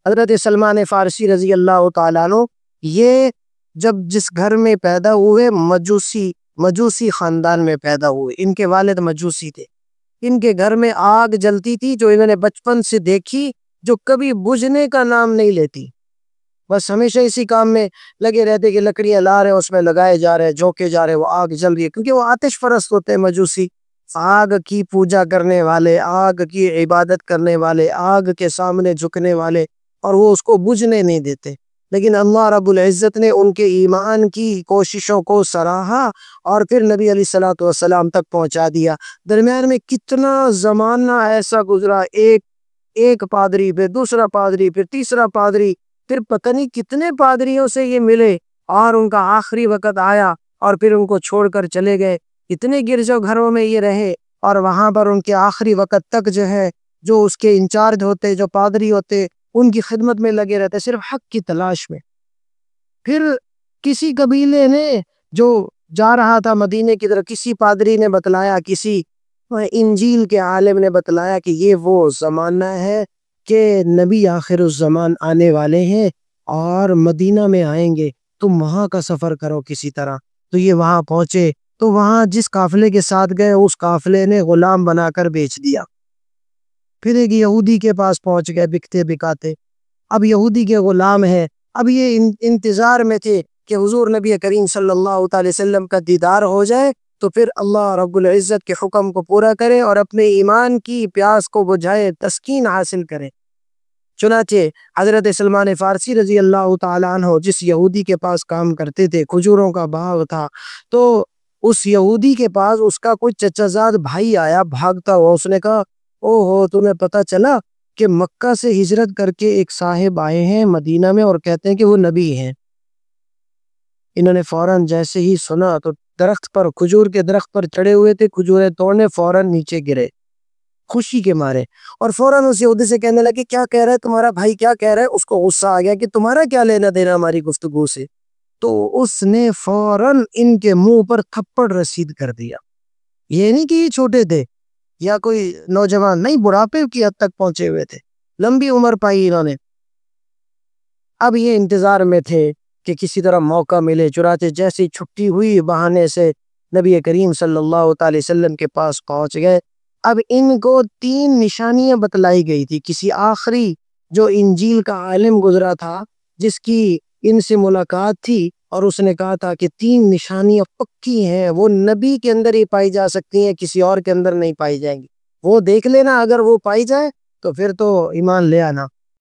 حضرت سلمان فارسی رضی اللہ تعالیٰ عنہ یہ جب جس گھر میں پیدا ہوئے مجوسی خاندان میں پیدا ہوئے، ان کے والد مجوسی تھے، ان کے گھر میں آگ جلتی تھی جو انہوں نے بچپن سے دیکھی، جو کبھی بجھنے کا نام نہیں لیتی، بس ہمیشہ اسی کام میں لگے رہتے کہ لکڑیاں لا رہے، اس میں لگائے جا رہے، جھونکے جا رہے، وہ آگ جل رہی ہے، کیونکہ وہ آتش پرست ہوتے ہیں مجوسی، آگ کی پوجا کرنے والے، آگ کی عبادت کرنے والے، آگ کے سامنے جھکنے والے، اور وہ اس کو بجھنے نہیں دیتے۔ لیکن اللہ رب العزت نے ان کے ایمان کی کوششوں کو سراہا اور پھر نبی علیہ الصلوۃ والسلام تک پہنچا دیا۔ درمیان میں کتنا زمانہ ایسا گزرا، ایک پادری، پھر دوسرا پادری، پھر تیسرا پادری، پھر پتہ نہیں کتنے پادریوں سے یہ ملے، اور ان کا آخری وقت آیا اور پھر ان کو چھوڑ کر چلے گئے۔ اتنے گرجا گھروں میں یہ رہے، اور وہاں پر ان کے آخری وقت تک جو ہے، جو اس کے انچارج ہوتے، جو پادری ہوتے، ان کی خدمت میں لگے رہتے، صرف حق کی تلاش میں۔ پھر کسی قبیلے نے جو جا رہا تھا مدینے کی طرف، کسی پادری نے بتلایا، کسی انجیل کے عالم نے بتلایا کہ یہ وہ زمانہ ہے کہ نبی آخر الزمان آنے والے ہیں اور مدینہ میں آئیں گے، تم وہاں کا سفر کرو کسی طرح۔ تو یہ وہاں پہنچے، تو وہاں جس قافلے کے ساتھ گئے، اس قافلے نے غلام بنا کر بیچ دیا۔ پھر ایک یہودی کے پاس پہنچ گئے بکتے بکاتے، اب یہودی کے غلام ہیں، اب یہ انتظار میں تھے کہ حضور نبی کریم صلی اللہ تعالی وسلم کا دیدار ہو جائے تو پھر اللہ رب العزت کے حکم کو پورا کرے اور اپنے ایمان کی پیاس کو بجھائے، تسکین حاصل کرے۔ چنانچہ حضرت سلمان فارسی رضی اللہ تعالیٰ عنہ جس یہودی کے پاس کام کرتے تھے، کھجوروں کا باغ تھا، تو اس یہودی کے پاس اس کا کوئی چچا زاد بھائی آیا بھاگتا ہوا، اس نے کہا او ہو، تمہیں پتہ چلا کہ مکہ سے ہجرت کر کے ایک صاحب آئے ہیں مدینہ میں اور کہتے ہیں کہ وہ نبی ہیں۔ انہوں نے فوراً جیسے ہی سنا تو درخت پر، کھجور کے درخت پر چڑھے ہوئے تھے، کھجوریں توڑنے، فوراً نیچے گرے خوشی کے مارے، اور فوراً اس یہودی سے کہنے لگے کیا کہہ رہا ہے تمہارا بھائی، کیا کہہ رہا ہے؟ اس کو غصہ آ گیا کہ تمہارا کیا لینا دینا ہماری گفتگو سے۔ تو اس نے فوراً ان کے منہ پر تھپڑ رسید کر دیا۔ یہ نہیں کہ یہ چھوٹے تھے یا کوئی نوجوان، نہیں، بڑھاپے کی حد تک پہنچے ہوئے تھے، لمبی عمر پائی انہوں نے۔ اب یہ انتظار میں تھے کہ کسی طرح موقع ملے، چنانچہ جیسی چھٹی ہوئی بہانے سے نبی کریم صلی اللہ تعالی وسلم کے پاس پہنچ گئے۔ اب ان کو 3 نشانیاں بتلائی گئی تھی۔ کسی آخری جو انجیل کا عالم گزرا تھا جس کی ان سے ملاقات تھی، اور اس نے کہا تھا کہ 3 نشانیاں پکی ہیں، وہ نبی کے اندر ہی پائی جا سکتی ہیں، کسی اور کے اندر نہیں پائی جائیں گی، وہ دیکھ لینا، اگر وہ پائی جائے تو پھر تو ایمان لے آنا۔